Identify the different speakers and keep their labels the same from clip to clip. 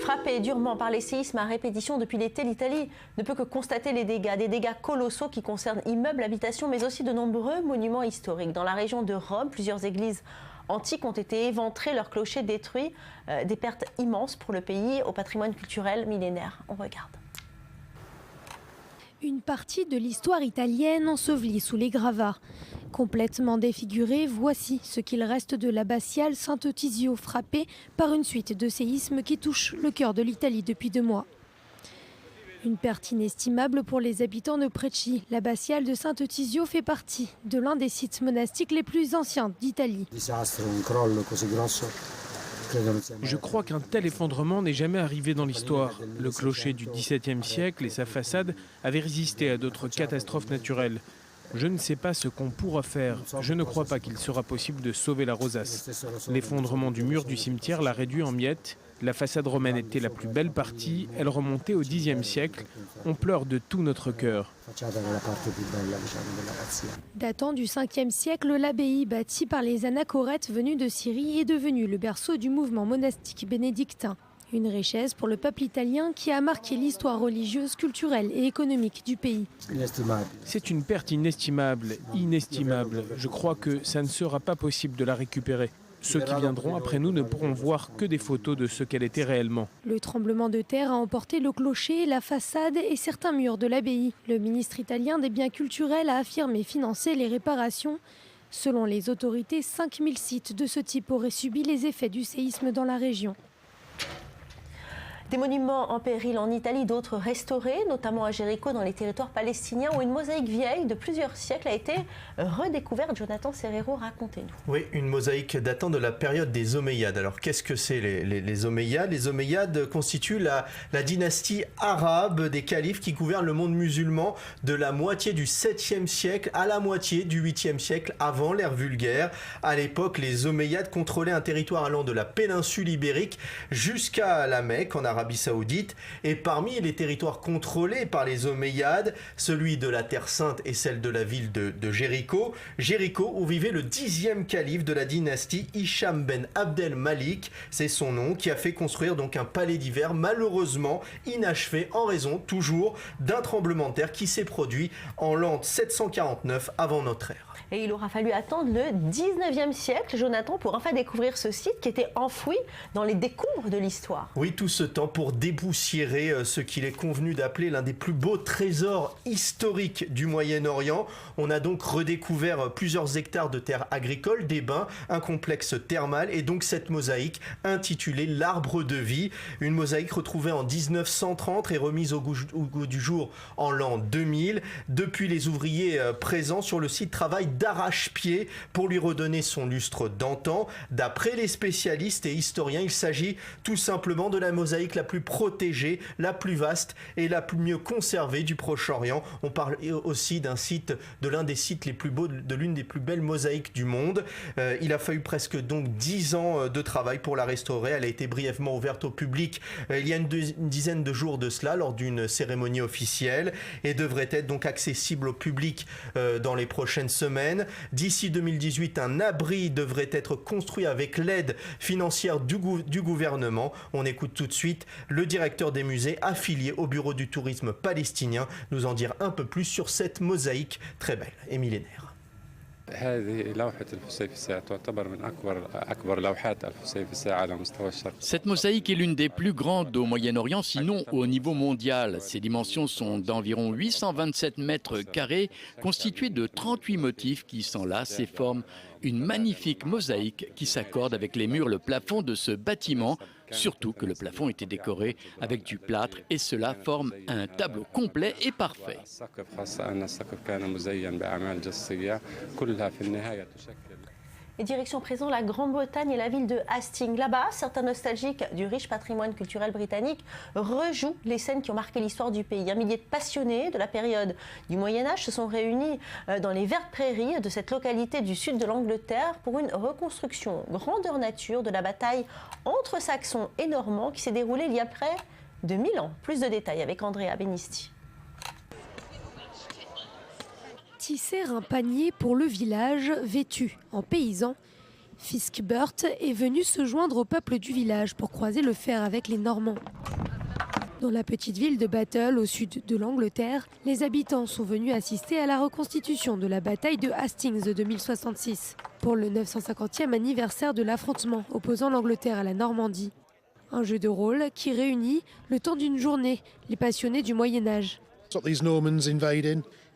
Speaker 1: Frappée durement par les séismes à répétition depuis l'été, l'Italie ne peut que constater les dégâts, des dégâts colossaux qui concernent immeubles, habitations, mais aussi de nombreux monuments historiques. Dans la région de Rome, plusieurs églises antiques ont été éventrées, leurs clochers détruits, des pertes immenses pour le pays au patrimoine culturel millénaire. On regarde.
Speaker 2: Une partie de l'histoire italienne ensevelie sous les gravats. Complètement défigurée, voici ce qu'il reste de l'abbatiale Sant'Eutizio, frappée par une suite de séismes qui touchent le cœur de l'Italie depuis 2 mois. Une perte inestimable pour les habitants de Preci. L'abbatiale de Sant'Eutizio fait partie de l'un des sites monastiques les plus anciens d'Italie.
Speaker 3: Je crois qu'un tel effondrement n'est jamais arrivé dans l'histoire. Le clocher du XVIIe siècle et sa façade avaient résisté à d'autres catastrophes naturelles. Je ne sais pas ce qu'on pourra faire. Je ne crois pas qu'il sera possible de sauver la rosace. L'effondrement du mur du cimetière l'a réduit en miettes. La façade romaine était la plus belle partie. Elle remontait au Xe siècle. On pleure de tout notre cœur.
Speaker 2: Datant du 5e siècle, l'abbaye bâtie par les anachorètes venus de Syrie est devenue le berceau du mouvement monastique bénédictin. Une richesse pour le peuple italien qui a marqué l'histoire religieuse, culturelle et économique du pays.
Speaker 3: C'est une perte inestimable, inestimable. Je crois que ça ne sera pas possible de la récupérer. Ceux qui viendront après nous ne pourront voir que des photos de ce qu'elle était réellement.
Speaker 2: Le tremblement de terre a emporté le clocher, la façade et certains murs de l'abbaye. Le ministre italien des biens culturels a affirmé financer les réparations. Selon les autorités, 5000 sites de ce type auraient subi les effets du séisme dans la région.
Speaker 1: Des monuments en péril en Italie, d'autres restaurés, notamment à Jéricho dans les territoires palestiniens où une mosaïque vieille de plusieurs siècles a été redécouverte. Jonathan Serrero, racontez-nous.
Speaker 4: Oui, une mosaïque datant de la période des Omeyyades. Alors qu'est-ce que c'est les Omeyyades? Les Omeyyades constituent la dynastie arabe des califes qui gouvernent le monde musulman de la moitié du 7e siècle à la moitié du 8e siècle avant l'ère vulgaire. À l'époque, les Omeyyades contrôlaient un territoire allant de la péninsule ibérique jusqu'à la Mecque en Arabie Saoudite, et parmi les territoires contrôlés par les Omeyyades, celui de la Terre Sainte et celle de la ville de Jéricho. Jéricho où vivait le 10e calife de la dynastie, Hicham ben Abdel Malik, c'est son nom, qui a fait construire donc un palais d'hiver malheureusement inachevé en raison toujours d'un tremblement de terre qui s'est produit en l'an 749 avant notre ère.
Speaker 1: Et il aura fallu attendre le 19e siècle, Jonathan, pour enfin découvrir ce site qui était enfoui dans les décombres de l'histoire.
Speaker 4: Oui, tout ce temps pour dépoussiérer ce qu'il est convenu d'appeler l'un des plus beaux trésors historiques du Moyen-Orient. On a donc redécouvert plusieurs hectares de terres agricoles, des bains, un complexe thermal et donc cette mosaïque intitulée l'Arbre de vie. Une mosaïque retrouvée en 1930 et remise au goût du jour en l'an 2000. Depuis, les ouvriers présents sur le site travaillent d'arrache-pied pour lui redonner son lustre d'antan. D'après les spécialistes et historiens, il s'agit tout simplement de la mosaïque la plus protégée, la plus vaste et la plus mieux conservée du Proche-Orient. On parle aussi d'un site, de l'un des sites les plus beaux, de l'une des plus belles mosaïques du monde. Il a fallu presque donc 10 ans de travail pour la restaurer. Elle a été brièvement ouverte au public il y a une dizaine de jours de cela lors d'une cérémonie officielle et devrait être donc accessible au public dans les prochaines semaines. D'ici 2018, un abri devrait être construit avec l'aide financière du gouvernement. On écoute tout de suite le directeur des musées affilié au Bureau du tourisme palestinien nous en dire un peu plus sur cette mosaïque très belle et millénaire.
Speaker 5: Cette mosaïque est l'une des plus grandes au Moyen-Orient, sinon au niveau mondial. Ses dimensions sont d'environ 827 mètres carrés, constituées de 38 motifs qui s'enlacent et forment une magnifique mosaïque qui s'accorde avec les murs, le plafond de ce bâtiment, surtout que le plafond était décoré avec du plâtre et cela forme un tableau complet et parfait.
Speaker 1: Et direction présent la Grande-Bretagne et la ville de Hastings. Là-bas, certains nostalgiques du riche patrimoine culturel britannique rejouent les scènes qui ont marqué l'histoire du pays. Un millier de passionnés de la période du Moyen-Âge se sont réunis dans les vertes prairies de cette localité du sud de l'Angleterre pour une reconstruction grandeur nature de la bataille entre Saxons et Normands qui s'est déroulée il y a près de 1000 ans. Plus de détails avec Andrea Benisti.
Speaker 2: Tisser un panier pour le village vêtu en paysan. Fiskbert est venu se joindre au peuple du village pour croiser le fer avec les Normands. Dans la petite ville de Battle, au sud de l'Angleterre, les habitants sont venus assister à la reconstitution de la bataille de Hastings de 1066, pour le 950e anniversaire de l'affrontement opposant l'Angleterre à la Normandie. Un jeu de rôle qui réunit, le temps d'une journée, les passionnés du Moyen-Âge.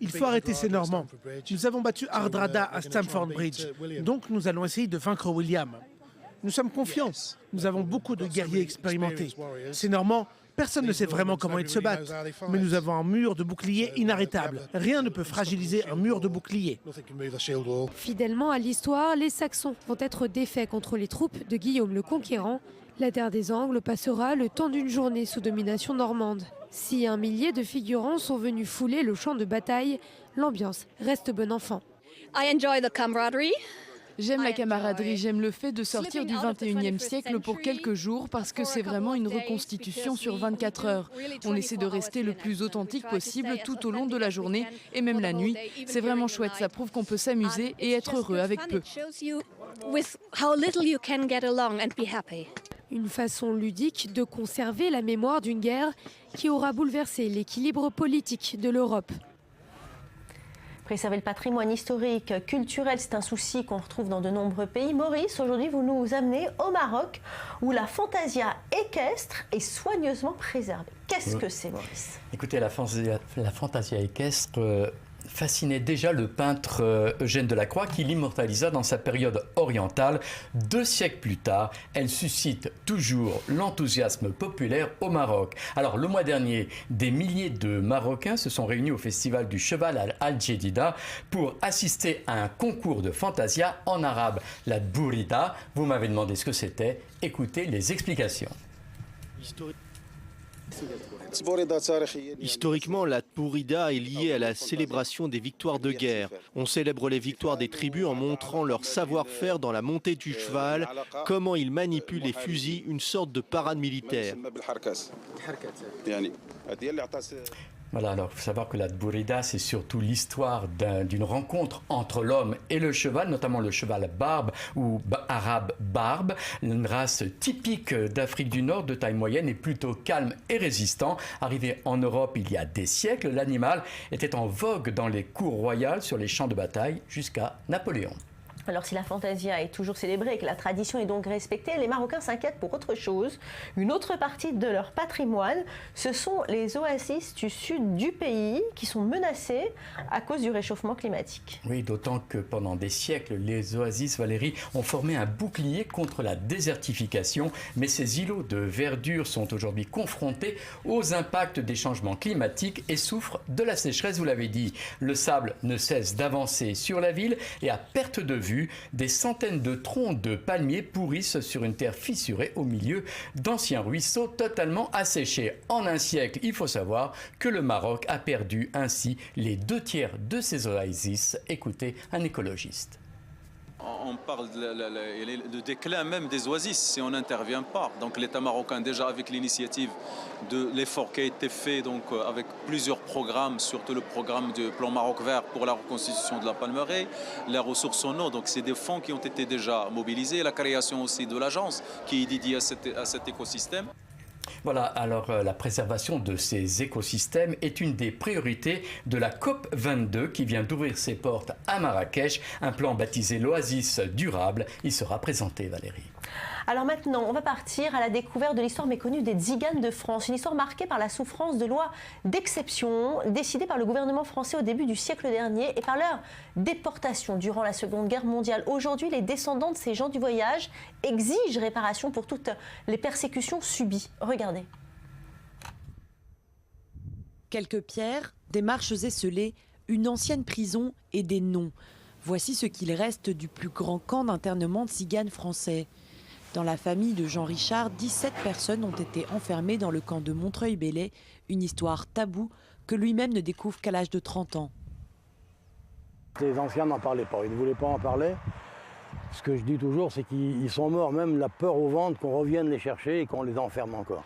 Speaker 6: Il faut arrêter ces Normands. Nous avons battu Hardrada à Stamford Bridge, donc nous allons essayer de vaincre William. Nous sommes confiants, nous avons beaucoup de guerriers expérimentés. Ces Normands, personne ne sait vraiment comment ils se battent, mais nous avons un mur de bouclier inarrêtable. Rien ne peut fragiliser un mur de bouclier.
Speaker 2: Fidèlement à l'histoire, les Saxons vont être défaits contre les troupes de Guillaume le Conquérant. La terre des Angles passera le temps d'une journée sous domination normande. Si un millier de figurants sont venus fouler le champ de bataille, l'ambiance reste bon enfant.
Speaker 7: J'aime la camaraderie, j'aime le fait de sortir du 21e siècle pour quelques jours parce que c'est vraiment une reconstitution sur 24 heures. On essaie de rester le plus authentique possible tout au long de la journée et même la nuit. C'est vraiment chouette, ça prouve qu'on peut s'amuser et être heureux avec peu.
Speaker 2: Une façon ludique de conserver la mémoire d'une guerre qui aura bouleversé l'équilibre politique de l'Europe.
Speaker 1: Préserver le patrimoine historique, culturel, c'est un souci qu'on retrouve dans de nombreux pays. Maurice, aujourd'hui, vous nous amenez au Maroc, où la fantasia équestre est soigneusement préservée. Qu'est-ce que c'est, Maurice?
Speaker 5: Écoutez, la fantasia équestre fascinait déjà le peintre Eugène Delacroix qui l'immortalisa dans sa période orientale. 2 siècles plus tard, elle suscite toujours l'enthousiasme populaire au Maroc. Alors le mois dernier, des milliers de Marocains se sont réunis au festival du cheval à Al Jedida pour assister à un concours de fantasia en arabe, la Bourida. Vous m'avez demandé ce que c'était. Écoutez les explications.
Speaker 8: Historiquement, la Bourida est liée à la célébration des victoires de guerre. On célèbre les victoires des tribus en montrant leur savoir-faire dans la montée du cheval, comment ils manipulent les fusils, une sorte de parade militaire.
Speaker 5: Voilà, alors il faut savoir que la Bourida, c'est surtout l'histoire d'une rencontre entre l'homme et le cheval, notamment le cheval barbe ou arabe barbe, une race typique d'Afrique du Nord de taille moyenne et plutôt calme et résistant. Arrivé en Europe il y a des siècles, l'animal était en vogue dans les cours royales sur les champs de bataille jusqu'à Napoléon.
Speaker 1: Alors si la fantasia est toujours célébrée et que la tradition est donc respectée, les Marocains s'inquiètent pour autre chose. Une autre partie de leur patrimoine, ce sont les oasis du sud du pays qui sont menacées à cause du réchauffement climatique.
Speaker 5: Oui, d'autant que pendant des siècles, les oasis, Valérie, ont formé un bouclier contre la désertification. Mais ces îlots de verdure sont aujourd'hui confrontés aux impacts des changements climatiques et souffrent de la sécheresse, vous l'avez dit. Le sable ne cesse d'avancer sur la ville et à perte de vue, des centaines de troncs de palmiers pourrissent sur une terre fissurée au milieu d'anciens ruisseaux totalement asséchés. En un siècle, il faut savoir que le Maroc a perdu ainsi les 2/3 de ses oasis. Écoutez un écologiste.
Speaker 9: On parle de déclin même des oasis si on n'intervient pas. Donc l'État marocain, déjà avec l'initiative de l'effort qui a été fait donc, avec plusieurs programmes, surtout le programme du plan Maroc vert pour la reconstitution de la palmeraie, les ressources en eau, donc c'est des fonds qui ont été déjà mobilisés, la création aussi de l'agence qui est dédiée à cet écosystème.
Speaker 5: Voilà, alors la préservation de ces écosystèmes est une des priorités de la COP22 qui vient d'ouvrir ses portes à Marrakech. Un plan baptisé l'Oasis durable, il sera présenté, Valérie.
Speaker 1: Alors maintenant, on va partir à la découverte de l'histoire méconnue des Tziganes de France. Une histoire marquée par la souffrance de lois d'exception décidées par le gouvernement français au début du siècle dernier et par leur déportation durant la Seconde Guerre mondiale. Aujourd'hui, les descendants de ces gens du voyage exigent réparation pour toutes les persécutions subies. Regardez.
Speaker 10: Quelques pierres, des marches esselées, une ancienne prison et des noms. Voici ce qu'il reste du plus grand camp d'internement tziganes français. Dans la famille de Jean Richard, 17 personnes ont été enfermées dans le camp de Montreuil-Bellay, une histoire taboue que lui-même ne découvre qu'à l'âge de 30 ans.
Speaker 11: Les anciens n'en parlaient pas, ils ne voulaient pas en parler. Ce que je dis toujours, c'est qu'ils sont morts, même la peur au ventre qu'on revienne les chercher et qu'on les enferme encore.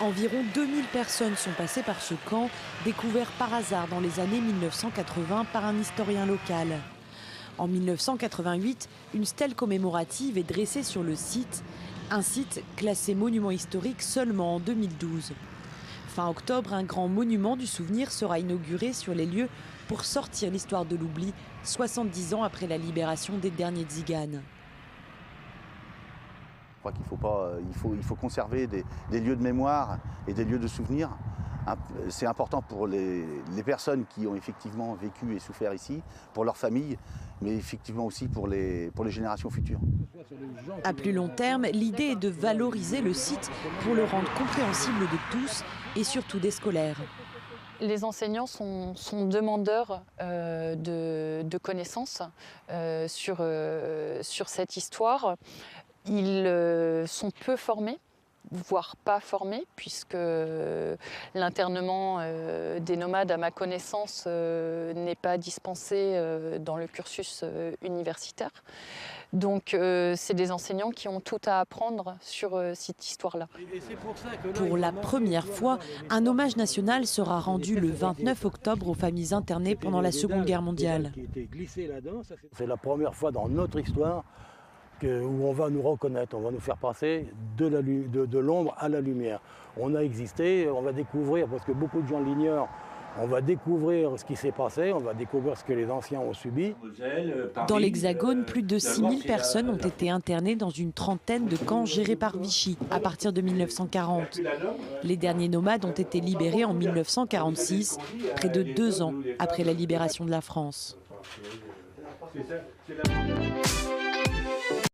Speaker 10: Environ 2000 personnes sont passées par ce camp, découvert par hasard dans les années 1980 par un historien local. En 1988, une stèle commémorative est dressée sur le site, un site classé monument historique seulement en 2012. Fin octobre, un grand monument du souvenir sera inauguré sur les lieux pour sortir l'histoire de l'oubli, 70 ans après la libération des derniers tziganes.
Speaker 12: Je crois qu'il faut conserver des lieux de mémoire et des lieux de souvenir. C'est important pour les personnes qui ont effectivement vécu et souffert ici, pour leurs familles, mais effectivement aussi pour les générations futures.
Speaker 10: À plus long terme, l'idée est de valoriser le site pour le rendre compréhensible de tous et surtout des scolaires.
Speaker 13: Les enseignants sont demandeurs de connaissances sur cette histoire. Ils sont peu formés, voire pas formés, puisque l'internement des nomades, à ma connaissance, n'est pas dispensé dans le cursus universitaire. Donc c'est des enseignants qui ont tout à apprendre sur cette histoire-là.
Speaker 10: Pour la première fois, un hommage national sera rendu le 29 octobre aux familles internées pendant la Seconde Guerre mondiale.
Speaker 11: C'est la première fois dans notre histoire où on va nous reconnaître, on va nous faire passer de l'ombre à la lumière. On a existé, on va découvrir, parce que beaucoup de gens l'ignorent, on va découvrir ce qui s'est passé, on va découvrir ce que les anciens ont subi.
Speaker 10: Dans l'Hexagone, plus de 6000 personnes ont été internées dans une trentaine de camps gérés par Vichy à partir de 1940. Les derniers nomades ont été libérés en 1946, près de 2 ans après la libération de la France.